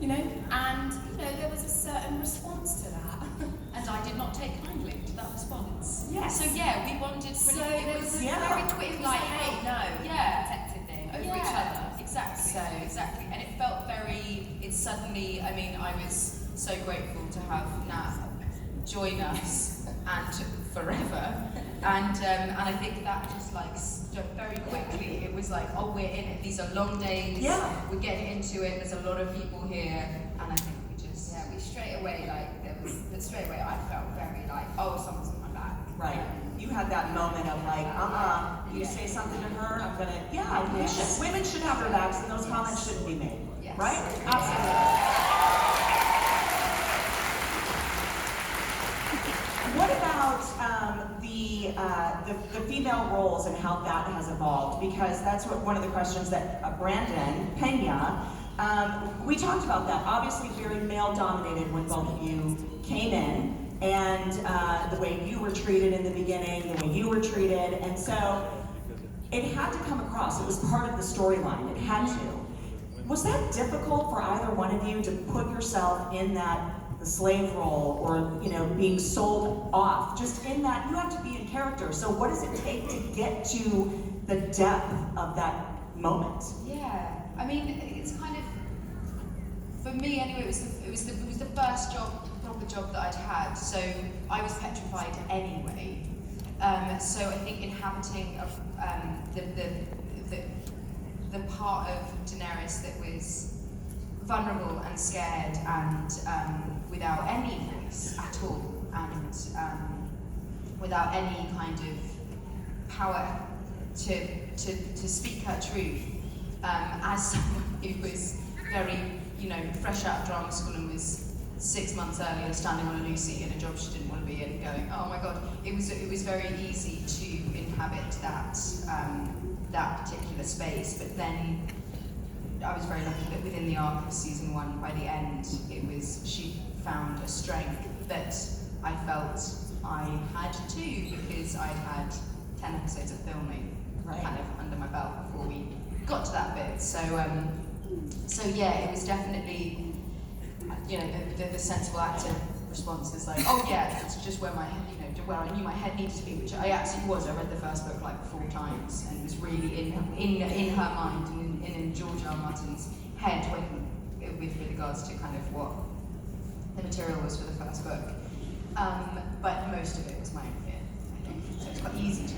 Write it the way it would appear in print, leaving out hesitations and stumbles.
you know, and there was a certain response to that. And I did not take kindly to that response. Yes. So yeah, we bonded pretty. So it was very quick, like, hey, no, yeah, protective thing over each other. Exactly. So exactly, and it felt very. It suddenly. I mean, I was so grateful to have Nat join us and forever, and I think that just like very quickly. It was like, oh, we're in it. These are long days. Yeah. We're getting into it. There's a lot of people here, and I think we just. Yeah, we straight away straight away I felt very like, oh, someone's on my back. Right. You had that moment of like, you say something to her, I'm gonna, women should have their backs and those comments shouldn't be made. Yes. Right? Absolutely. What about the female roles and how that has evolved? Because that's one of the questions that Brandon Pena, we talked about that. Obviously very male dominated when both of you came in, and the way you were treated in the beginning, the way you were treated, and so it had to come across. It was part of the storyline. It had to. Was that difficult for either one of you to put yourself in the slave role, or being sold off? Just in that, you have to be in character. So what does it take to get to the depth of that moment? Yeah, I mean, it's kind of, for me anyway, it was the first proper job that I'd had, so I was petrified anyway. So I think inhabiting the part of Daenerys that was vulnerable and scared and without any voice at all, and without any kind of power to speak her truth, as someone who was very, fresh out of drama school and was 6 months earlier standing on a loose seat in a job she didn't want to be in, going, oh my god, it was very easy to inhabit that particular space. But then I was very lucky that within the arc of season 1, by the end, she found a strength that I felt I had too, because I'd had 10 episodes of filming kind of under my belt before we got to that bit. So yeah, it was definitely, the sensible actor response is like, oh yeah, it's just where my head, where I knew my head needed to be, which I actually was. I read the first book like 4 times, and it was really in her mind and in George R. R. Martin's head with regards to kind of what the material was for the first book. But most of it was my own fear, I think. So it's quite easy to